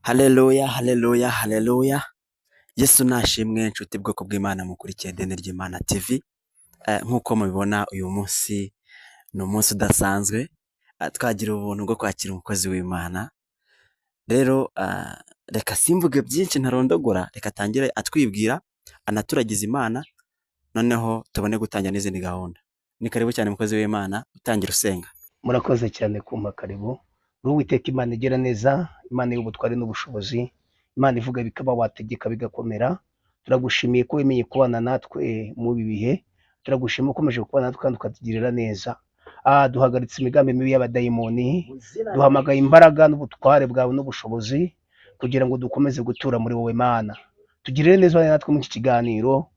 Haleluya, haleluya, haleluya. Yesu nashimwe nshuti bwoko bw'Imana mukurikiye Deni ry'Imana TV. Nk'uko mubibona uyu munsi ni umunsi udasanzwe. Twagira ubuntu bwo kwakira umukozi w'Imana. Rero reka simvuge byinshi ntarondogora, reka atangire atwibwira, anaturagiza Imana, noneho tubone gutangira n'izindi gahunda. Ni karibu cyane umukozi w'Imana, utangira usenga. Murakoze cyane kumpa karibu. Uwiteka Imana igira neza, Imana y'ubutware n'ubushobozi, Imana ivuga bikaba wategeka bigakomera. Turagushimiye ko wemeye kubana natwe mu bihe, turagushimiye ukomeje kubana natwe kandi ukatugirira neza. Duhagaritse imigambi mibi y'abadayimoni, duhamagaye imbaraga n'ubutware bwawe n'ubushobozi kugira ngo dukomeze gutura muri wowe Mana. Tugirire neza natwe muri iki kiganiro,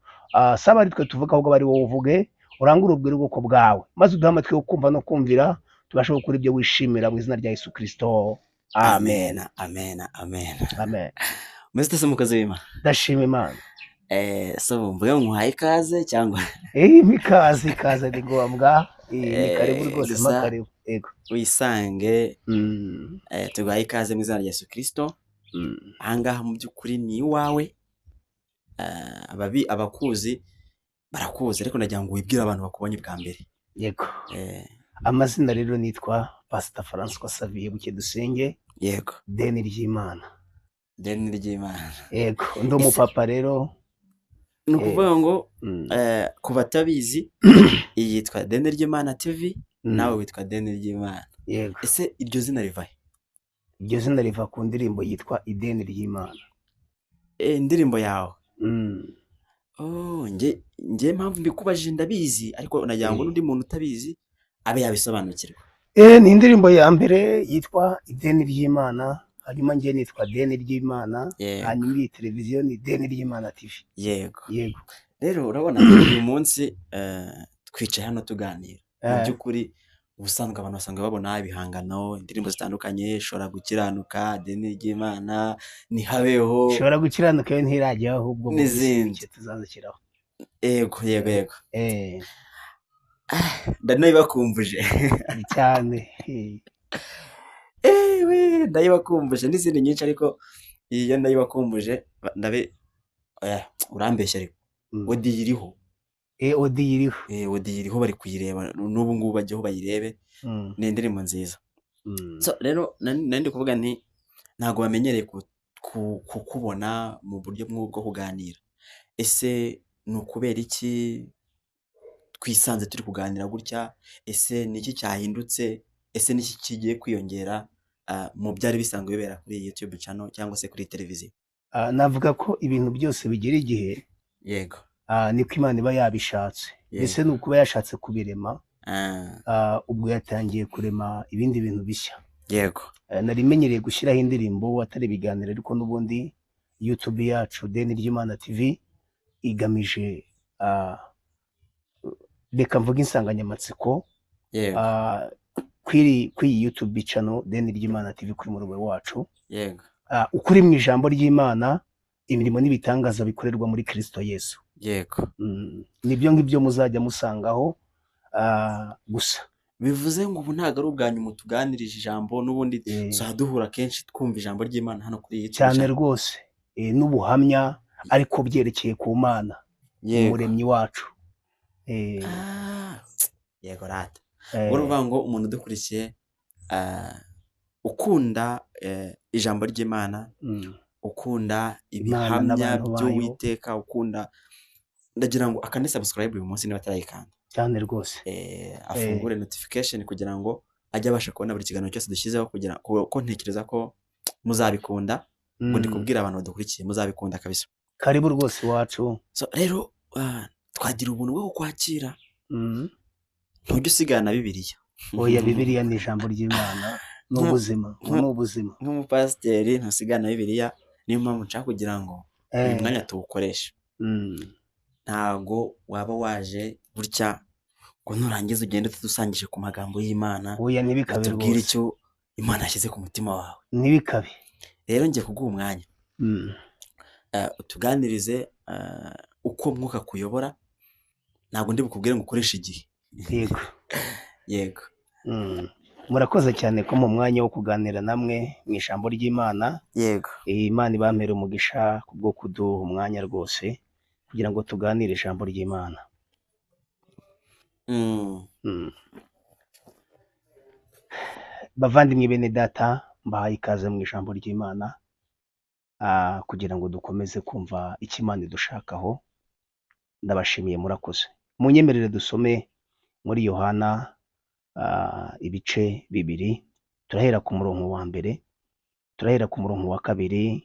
saba ari twe tuvuga ahubwo bari wowe uvuge, urangure ubwire ubwoko bwawe, maze uduhe amatwi yo kumva no kumvira, tubashe gukora ibyo wishimira mu izina rya Yesu Kristo. Amen, amen, amen. Amen. Mr. Umukozi w'Imana. Ndashima Imana. So mvuge muhaye ikaze cyangwa Ikaze ni ngombwa. Ni karibu rwose karibu. Yego. Wisange tugaye ikaze mu izina rya Yesu Kristo. Ahangaha mu by'ukuri ni iwawe. Abakuzi barakuzi, ariko nagira ngo wibwire abantu bakubonye bwa mbere. Yego. Amazina rero nitwa Pastor François Xavier Bukedusenge. Yego. Deni ry'Imana. Deni ry'Imana. Yego. Ndo umupapa rero. Ni ukuvuga ngo ku batabizi iyi yitwa Deni ry'Imana TV, nawe witwa Deni ry'Imana. Yego. Ese iryo zina riva he? Iryo zina riva ku ndirimbo yitwa Ideni ry'Imana. Indirimbo yawe. Nge mpamvu mbikubajije ndabizi, ariko nagira ngo n'undi muntu utabizi abe yabisobanukirwa. Ni indirimbo ya mbere yitwa Ideni ry'Imana, hanyuma nge nitwa Deni ry'Imana, hanyuma iyi televiziyo ni Deni ry'Imana TV. Yego. Yego. Rero urabona uyu munsi twicaye hano tuganira. Mu by'ukuri ubusanzwe abantu basanga babona ibihangano, indirimbo zitandukanye, Shobora Gukiranuka, Deni ry'Imana, Nihabeho, Shobora Gukiranuka ntirajyaho ahubwo n'izindi tuzazikiraho. Yego. Ndanayibakumbuje cyane. Ndayibakumbuje n'izindi nyinshi, ariko iyo ndayibakumbuje urambeshya, ariko odi iriho. Odi iriho bari kuyireba n'ubu ngubu bajyaho bayirebe. Ni indirimbo nziza. So rero nandi kuvuga nti ntago bamenyereye kukubona mu buryo bwo kuganira. Ese ni ukubera iki twisanze turi kuganira gutya? Ese niki cyahindutse? Ese niki kigiye kwiyongera mu byari bisanzwe bibera kuri YouTube channel cyangwa se kuri televiziyo? Navuga ko ibintu byose bigira igihe. Yego. Niko Imana iba yabishatse. Ese ni ukuba yashatse kubirema, ubwo yatangiye kurema ibindi bintu bishya. Yego. Narimenyereye gushyiraho indirimbo atari ibiganiro, ariko n'ubundi YouTube yacu Deni ry'Imana TV igamije reka mvuga insanganyamatsiko kwiri YouTube channel Deni ry'Imana TV kuri muruwe wacu. Yego. Ukuri mu ijambo ry'Imana, imirimo n'ibitangaza bikorerwa muri Kristo Yesu. Yego. Nibyo ngibyo muzajya musangaho gusa. Bivuze ngo ubu ntago ari ubwanyu mutuganirije ijambo, n'ubundi duhura kenshi twumva ijambo ry'Imana hano kuri iyi cyane rwose, n'ubuhamya ariko byerekeye ku Mana, umuremyi wacu. Yego rata. Uruvuga ngo umuntu udukurikiye ukunda ijambo ry'Imana, ukunda ibihamya by'Uwiteka, ukunda, ndagira ngo akande subscribe uyu munsi niba atarayikanda cyane rwose. Afungure notification kugira ngo ajye abasha kubona buri kiganiro cyose dushyizeho, kugira ko ntekereza ko muzabikunda. Ngo ndi kubwira abantu badukurikiye muzabikunda kabisa. Karibu rwose wacu. So rero twagira ubuntu bwo kwakira. Ntujye usigana Bibiliya. Oya, Bibiliya ni ijambo ry'Imana, n'ubuzima. Nk'umupasiteri ntusigana Bibiliya, niyo mpamvu nshaka kugira ngo uyu mwanya tuwukoreshe. Ntago waba waje gutya ngo nurangiza ugende tudusangije ku magambo y'Imana. Oya, ntibikabe rwose. Tubwire icyo Imana yashyize ku mutima wawe. Ntibikabe. Rero ngiye kuguha umwanya utuganirize uko Mwuka kuyobora. Ntabwo ndi bukubwire ngo ukoreshe igihe. Yego. Yego. murakoze cyane ko mu mwanya wo kuganira namwe mu ijambo ry'Imana. Yego. Imana ibampere umugisha kubwo kuduha umwanya rwose kugira ngo tuganire ijambo ry'Imana. Bavandimwe bene data, mbahaye ikaze mu ijambo ry'Imana kugira ngo dukomeze kumva icyo Imana idushakaho. Ndabashimiye, murakoze. Munyemerere dusome muri Yohana ibice 2, turahera ku murongo wa mbere, turahera ku murongo wa 2,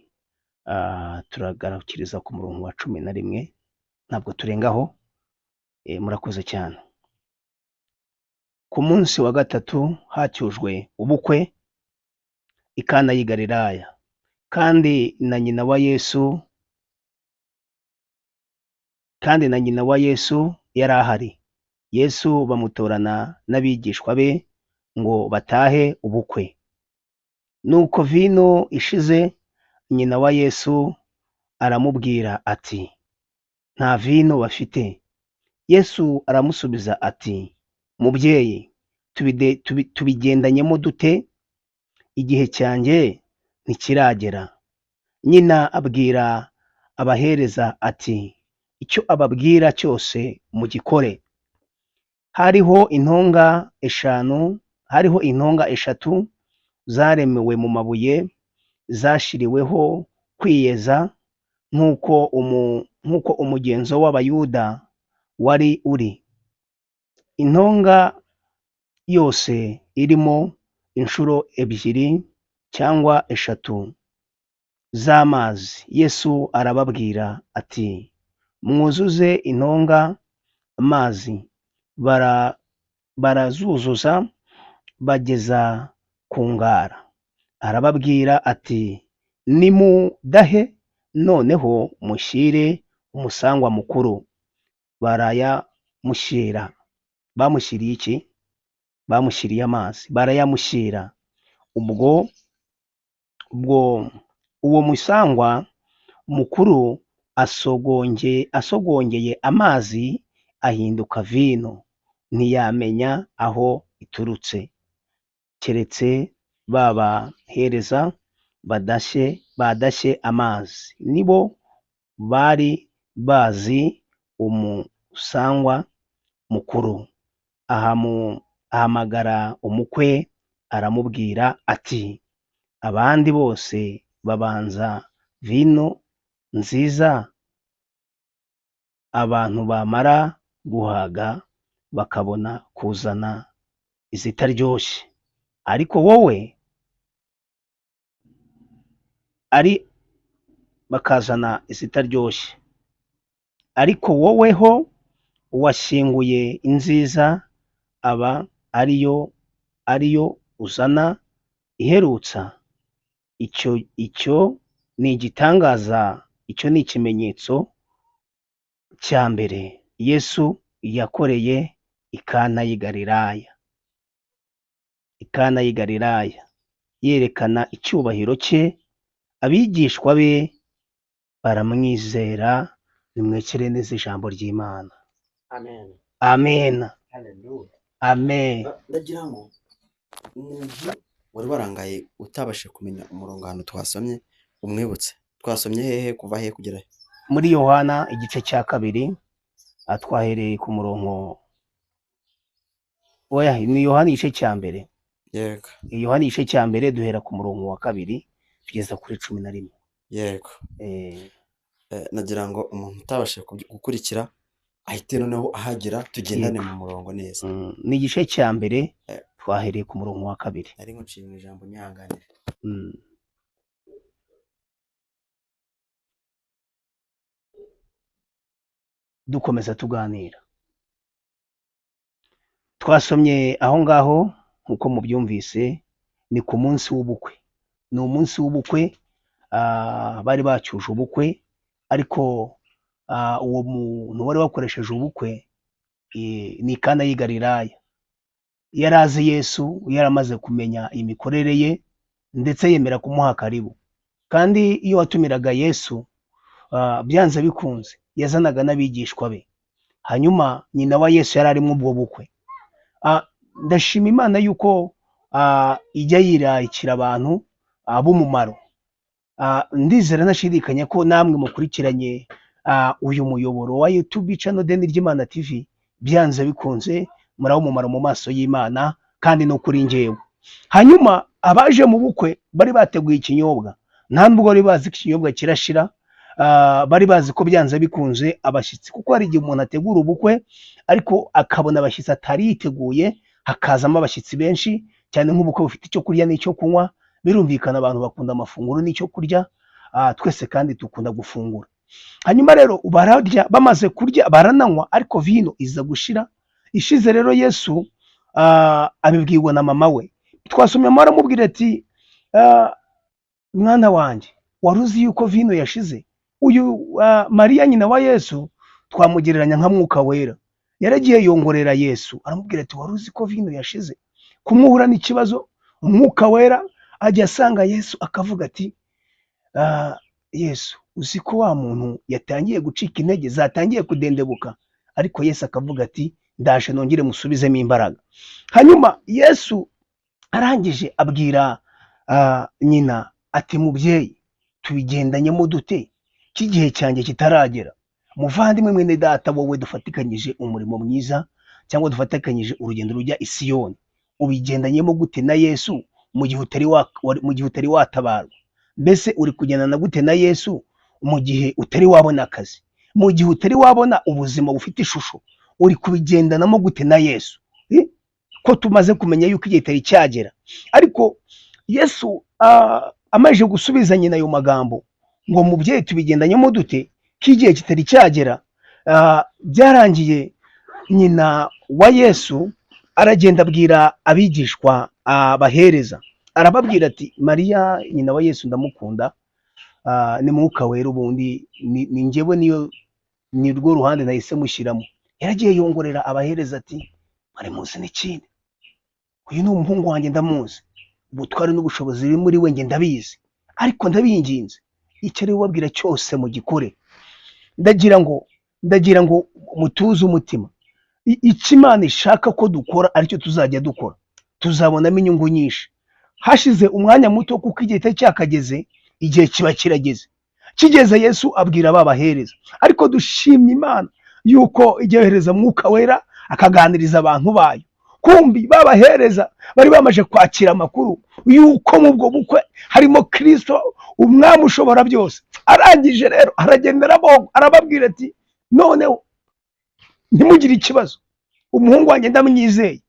turagarukiriza ku murongo wa 11, ntabwo turengaho. Murakoze cyane. Ku munsi wa gatatu hacyujwe ubukwe i Kana y'i Galilaya, kandi na nyina wa Yesu yari ahari. Yesu bamutorana n'abigishwa be ngo batahe ubukwe. Nuko vino ishize, nyina wa Yesu aramubwira ati, nta vino bafite. Yesu aramusubiza ati, mubyeyi, tubigendanyemo dute? Igihe cyanjye ntikiragera. Nyina abwira abahereza ati, icyo ababwira cyose mugikore. Hariho intonga eshatu zaremewe mu mabuye, zashiriweho kwiyeza nk'uko umugenzo w'Abayuda wari uri. Intonga yose irimo inshuro 2 cyangwa 3 z'amazi. Yesu arababwira ati, mwuzuze intonga amazi. Barazuzuza bageza ku ngara. Arababwira ati, nimudahe, noneho mushyire umusangwa mukuru. Barayamushyira. Bamushyiriye iki? Bamushyiriye amazi. Barayamushyira. Ubwo uwo musangwa mukuru asogongeye amazi ahinduka vino, ntiyamenya aho iturutse, keretse babahereza badashye amazi. Nibo bari bazi umusangwa mukuru. Ahamagara umukwe aramubwira ati, abandi bose babanza vino nziza, abantu bamara guhaga bakabona kuzana izitaryoshye, ariko wowe bakazana izitaryoshye. Ariko woweho washyinguye inziza, aba ariyo uzana iherutsa. Icyo ni igitangaza, icyo ni ikimenyetso cya mbere Yesu yakoreye i Kana y'i Galilaya. I Kana y'i Galilaya, yerekana icyubahiro cye. Abigishwa be baramwizera. Nimwekere neza ijambo ry'Imana. Amen. Amen. Hallelujah. Amen. Ndagira ngo umuntu wari warangaye utabashe kumenya umurongo ahantu twasomye umwibutse. Twasomye hehe kuva hehe kugera he? Muri Yohana igice cya 2, twahereye ku murongo ni Yohana igice cya mbere. Yego. Yohana igice cya mbere duhera ku murongo wa 2 tugeza kuri 11. Yego. Nagira ngo umuntu utabashe gukurikira ahite noneho ahagera, tugendane mu murongo neza. Ni igice cya mbere, twahereye ku murongo wa 2. Ari nkuciye mu ijambo nyihanganire. Dukomeza tuganira. Twasomye aho ngaho nkuko mubyumvise, ni ku munsi w'ubukwe. Ni umunsi w'ubukwe, bari bacyuje ubukwe, ariko uwo muntu wari wakoresheje ubukwe ni Kana y'i Galilaya. Yari azi Yesu, yaramaze kumenya imikorere ye, ndetse yemera kumuha karibu. Kandi iyo watumiraga Yesu, byanze bikunze yazanaga n'abigishwa be. Hanyuma nyina wa Yesu yari arimo ubwo bukwe. Ndashima Imana yuko ijya yirayikira abantu b'umumaro. Ndizera ntashidikanya ko namwe mukurikiranye uyu muyoboro wa YouTube channel Deni Ry'Imana TV, byanze bikunze muraho umumaro mu maso y'Imana kandi no kuri njyewe. Hanyuma abaje mu bukwe bari bateguye ikinyobwa, nta nubwo bari bazi ko ikinyobwa kirashira, bari bazi ko byanze bikunze abashyitsi, kuko hari igihe umuntu ategura ubukwe ariko akabona abashyitsi atari yiteguye, hakazamo abashyitsi benshi cyane nk'ubukwe bufite icyo kurya n'icyo kunywa. Birumvikana abantu bakunda amafunguro n'icyo kurya, twese kandi dukunda gufungura. Hanyuma rero bararya, bamaze kurya barananywa, ariko vino iza gushira. Ishize rero Yesu abibwirwa na mama we. Twasomye aramubwira ati mwana wanjye, wari uzi yuko vino yashize? Uyu Mariya nyina wa Yesu twamugereranya nka Mwuka Wera. Yaragiye yongorera Yesu, aramubwira ati wari uzi ko vino yashize? Kumuhura n'ikibazo, Umwuka Wera ajya asanga Yesu akavuga ati Yesu, uzi ko wa muntu yatangiye gucika intege, zatangiye kudendebuka? Ariko Yesu akavuga ati ndaje nongere musubizemo imbaraga. Hanyuma Yesu arangije abwira nyina ati mubyeyi, tubigendanyemo dute? Kigihe cyanjye kitaragera. Muvandimwe mwene data, wowe dufatikanyije umurimo mwiza, cyangwa dufatikanyije urugendo rujya i Siyoni, ubigendanyemo gute na Yesu mu gihe utari watabarwa? Mbese uri kugendana gute na Yesu mu gihe utari wabona akazi, mu gihe utari wabona ubuzima bufite ishusho? Uri kubigendanamo gute na Yesu? Ko tumaze kumenya yuko igihe kitari cyagera. Ariko Yesu amaze gusubiza nyina ayo magambo ngo mubyeyi, tubigendanyemo dute k'igihe kitari cyagera, byarangiye nyina wa Yesu aragenda abwira abigishwa bahereza, arababwira ati Mariya nyina wa Yesu ndamukunda, ni Mwuka Wera, ubundi ni njyewe, ni rwo ruhande nahise mushyiramo. Yaragiye yongorera abahereza ati bari muzi n'ikindi, uyu ni umuhungu wanjye, ndamuzi, ubutwari n'ubushobozi biri muri we njye ndabizi, ariko ndabinginze icyo ari wabwira cyose mugikore. Ndagira ngo mutuze umutima. Icyo Imana ishaka ko dukora aricyo tuzajya dukora, tuzabonamo inyungu nyinshi. Hashize umwanya muto, kuko igihe cyari cyakageze, igihe kiba kirageze. Kigeze Yesu abwira babahereza, ariko dushimye Imana yuko igihe yohereza Mwuka Wera akaganiriza abantu bayo. Kumbi babahereza bari bamaje kwakira amakuru yuko mu bwo bukwe harimo Kristo, umwami ushobora byose. Arangije rero aragendera arababwira ati noneho ntimugire ikibazo, umuhungu wanjye ndamwizeye,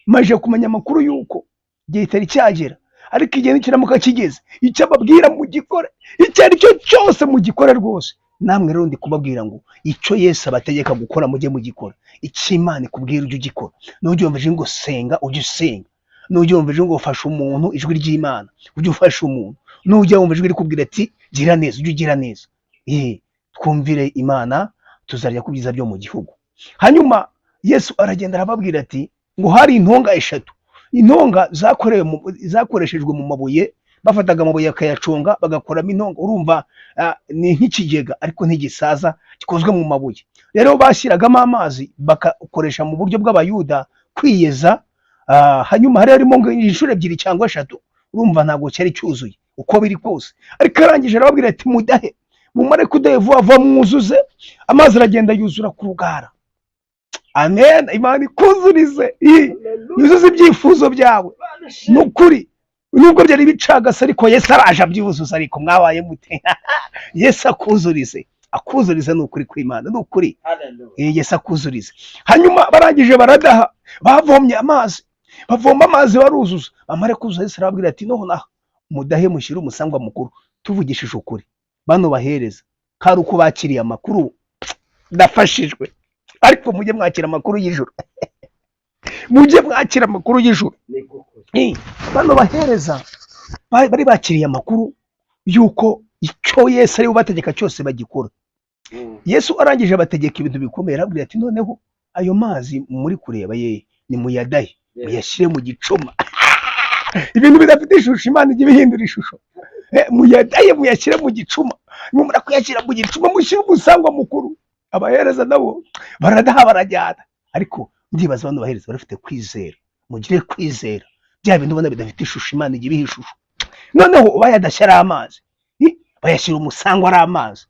maje kumenya amakuru yuko igihe kitari cyagera, ariko igihe nikiramuka kigeze, icyo ababwira mugikore, icyo ari cyo cyose mugikore rwose. Namwe rero ndi kubabwira ngo icyo Yesu abategeka gukora mujye mugikora, icyo Imana ikubwira ujye ugikora. Nujye wumva ngo senga ujye usenga, nujye wumva ngo ufashe umuntu, ijwi ry'Imana ujye ufasha umuntu, nujye wumva ijwi rikubwira ati gira neza ujye ugira neza. Twumvire Imana, tuzarya ku byiza byo mu gihugu. Hanyuma Yesu aragenda arababwira ati ngo hari intonga eshatu. Intonga zakoreshejwe mu mabuye, bafataga amabuye akayaconga bagakoramo intonga. Urumva ni nk'ikigega ariko ntigisaza, gikozwe mu mabuye. Rero bashyiragamo amazi bakakoresha mu buryo bw'Abayuda kwiyeza. Hanyuma hari harimo inshuro ebyiri cyangwa eshatu. Urumva ntabwo cyari cyuzuye uko biri kose. Ariko arangije arababwira ati mudahe, mumare kudahe vuba mwuzuze. Amazi aragenda yuzura ku rugara. Amen. Imana ikuzurize, yuzuze ibyifuzo byawe. Nukuri nubwo byari bicagase, ariko Yesu araje abyuzuza. Ariko mwabaye mute? Yesu akuzurize, nukuri kw'Imana, nukuri. Yesu akuzurize. Hanyuma barangije baradaha, bavomye amazi, bavoma amazi baruzuza. Bamare kuzuza, Yesu arababwira ati nonaha mudahe mushyire umusangwa mukuru. Tuvugishije ukuri, bano bahereza kari uko bakiriye amakuru, ndafashijwe. Ariko mujye mwakira amakuru y'ijuru. Mujye mwakira amakuru y'ijuru. Bano bahereza bari bakiriye amakuru yuko icyo Yesu ari bubategeka cyose bagikora. Yesu arangije abategeka ibintu bikomeye, arabwira ati noneho ayo mazi muri kureba ni muyadahe, muyashyire mu gicuma. Ibintu bidafite ishusho Imana ijya ibihindura ishusho. Muyadahe muyashyire mu gicuma, nimumara kuyashyira mu gicuma mushyire umusangwa mukuru. Abahereza nabo baradaha barajyana. Ariko ndibaza bano bahereza barafite kwizera. Mugire kwizera, bya bintu ubona bidafite ishusho Imana ijya ibiha ishusho. Noneho bayadashya ari amazi, bayashyira umusango ari amazi,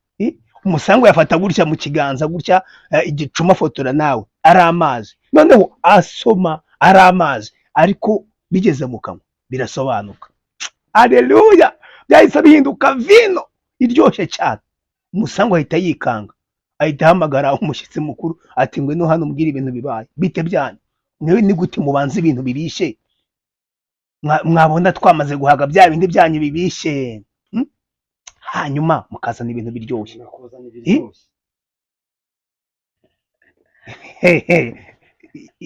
umusango yafata gutya mu kiganza gutya, igicuma fotora nawe ari amazi, noneho asoma ari amazi, ariko bigeze mu kanwa birasobanuka. Haleluya! Byahise bihinduka vino iryoshye cyane. Umusango ahita yikanga, ahita ahamagara umushyitsi mukuru ati ngwino hano mbwira ibintu bibaye bite byanyu, mwewe ni gute mubanza ibintu bibishye, mwabona twamaze guhaga bya bindi byanyu bibishye, hanyuma mukazana ibintu biryoshye.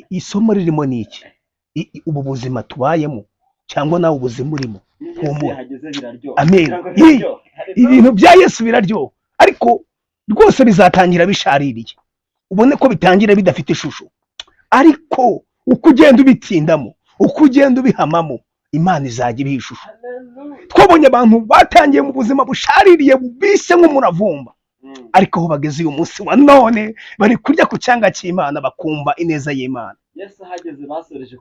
Isomo ririmo ni iki? Ubu buzima tubayemo cyangwa nawe ubuzima urimo, amen, ibintu bya Yesu biraryoha, ariko rwose bizatangira bishaririye, ubone ko bitangira bidafite ishusho, ariko uko ugenda ubitindamo, uko ugenda ubihamamo, Imana izajya ibiha ishusho. Twabonye abantu batangiye mu buzima bushaririye bubise nk'umuravumba, ariko aho bageze uyu munsi wa none bari kurya ku cyanga cy'Imana, bakumva ineza y'Imana. Yesu hageze basoreje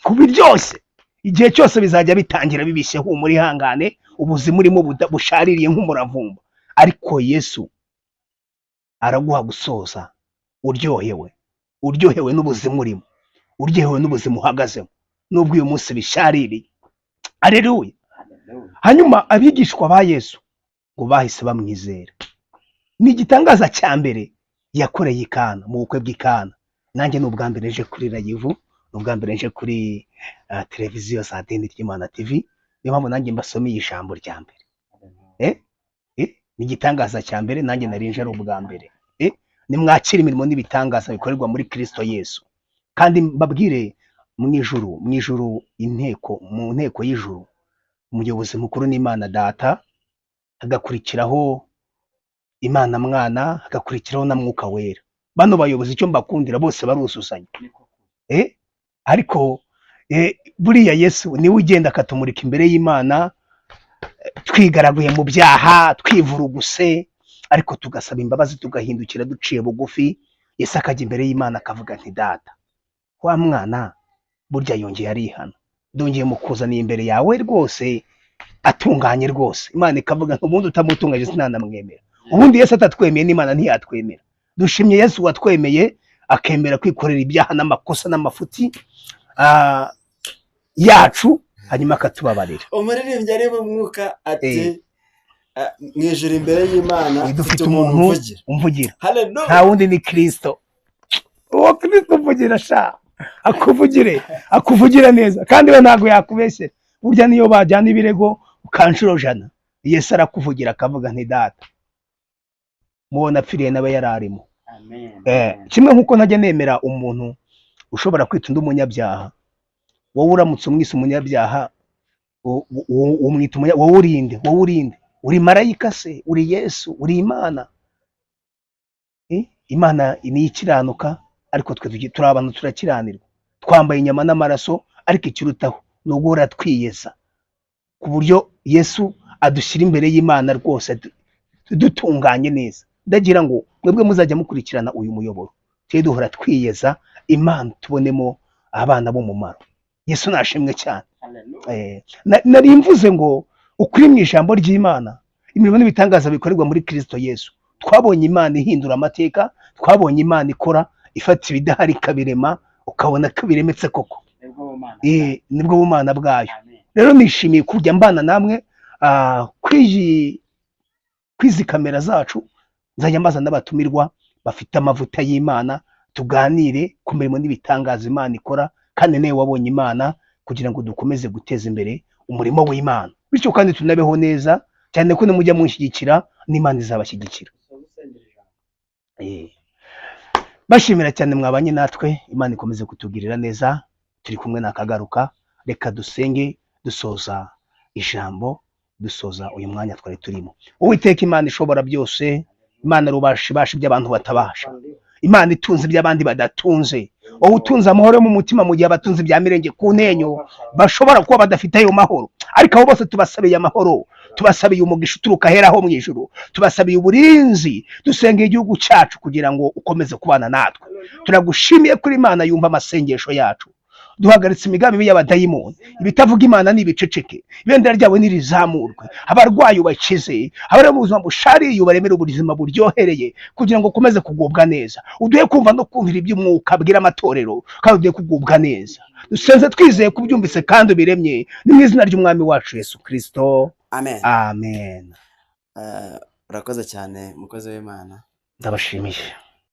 ku biryoshye. Igihe cyose bizajya bitangira bibishye, humura ihangane, ubuzima urimo bushaririye nk'umuravumba, ariko Yesu araguha gusoza uryohewe n'ubuzima urimo, uryohewe n'ubuzima uhagazemo, nubwo uyu munsi bishaririye. Haleluya! Hanyuma abigishwa ba Yesu ngo bahise bamwizera. Ni igitangaza cya mbere yakoreye i Kana, mu bukwe bw'i Kana. Nanjye ni ubwa mbere nje kuri Live, ni ubwa mbere nje kuri televiziyo za Dini ry'Imana TV, niyo mpamvu nanjye mbasomeye ijambo rya mbere. Ni igitangaza cya mbere, nanjye nari nje ari ubwa mbere. Nimwakira imirimo n'ibitangaza bikorerwa muri Kristo Yesu. Kandi mbabwire, mu ijuru mu nteko y'ijuru, umuyobozi mukuru n'Imana Data, hagakurikiraho Imana Mwana, hagakurikiraho na Mwuka Wera. Bano bayobozi icyo mbakundira bose baruzuzanya, ariko buriya Yesu niwe ugenda akatumurika imbere y'Imana, twigaraguye mu byaha, twivuruguse, ariko tugasaba imbabazi, tugahindukira duciye bugufi. Yesu akajya imbere y'Imana akavuga nti Data, wa mwana burya yongeye arihana, ndongeye mukuzaniye imbere yawe rwose atunganye rwose. Imana ikavuga ngo ubundi utamutunganye sinanamwemera. Ubundi Yesu atatwemeye n'Imana ntiyatwemera. Dushimye Yesu watwemeye akemera kwikorera ibyaha n'amakosa n'amafuti yacu, hanyuma akatubabarira. Umuririmbyi ari mu mwuka ati mwijuru imbere y'Imana dufite umuntu umvugira, nta wundi ni Kristo. Uwo Kristo umvugira sha, akuvugira neza, kandi we ntabwo yakubeshyera. Burya niyo bajyana ibirego ukanshuro jana, Yesu arakuvugira akavuga nti Data, mubona apfiriye n'aba yararimo. Kimwe nk'uko ntajya nemera umuntu ushobora kwita undi umunyabyaha. Wowe uramutse umwise umunyabyaha, umwita wowe urinde, uri marayika se, uri Yesu, uri Imana. Imana ni ikiranuka, ariko twe turi abantu turakiranirwa, twambaye inyama n'amaraso, ariko ikirutaho ni uguhora twiyeza, ku buryo Yesu adushyira imbere y'Imana rwose dutunganye neza. Ndagira ngo mwebwe muzajya mukurikirana uyu muyoboro, tujye duhora twiyeza, Imana tubonemo abana b'umumaro. Yesu nashimwe cyane. Nari mvuze ngo ukuri mu ijambo ry'Imana, imirimo n'ibitangaza bikorerwa muri Kristo Yesu. Twabonye Imana ihindura amateka, twabonye Imana ikora, ifata ibidahari ikabirema, ukabona ko biremetse koko. Nibwo bumana bwayo. Rero nishimiye kujya mbana namwe kwizi kamera zacu, nzajya mbaza n'abatumirwa bafite amavuta y'Imana, tuganire ku mirimo n'ibitangaza Imana ikora, kandi nawe wabonye Imana, kugira ngo dukomeze guteza imbere umurimo w'Imana, bityo kandi tunabeho neza, cyane ko nimujya munshyigikira n'Imana izabashyigikira. Bashimira cyane mwabanye natwe, Imana ikomeze kutugirira neza, turi kumwe nakagaruka. Reka dusenge dusoza ijambo, dusoza uyu mwanya twari turimo. Uwiteka Imana ishobora byose, Imana rubasha by'abantu batabasha, Imana itunze by'abandi badatunze, wowe utunze amahoro mu mutima, mu gihe abatunze bya mirenge ku ntenyo bashobora kuba badafite ayo mahoro. Ariko abo bose tubasabiye amahoro, tubasabiye umugisha uturuka heraho mu ijuru, tubasabiye uburinzi, dusengeye igihugu cyacu kugira ngo ukomeze kubana natwe. Turagushimiye kuri Imana yumva amasengesho yacu, duhagaritse imigambi mibi y'abadayimoni, ibitavuga Imana n'ibiceceke, ibendera ryawe nirizamurwe, abarwayi ubakize, abari mu buzima bushariye ubaremere ubuzima buryohereye, kugira ngo ukomeze kugubwa neza, uduhe kumva no kumvira iby'umwuka bwira amatorero, kandi uduhe kugubwa neza. Dusenze twizeye kubyumvise kandi ubiremye, ni mu izina ry'umwami wacu Yesu Kristo, amen. Amen. Urakoze cyane mukozi w'Imana, ndabashimiye.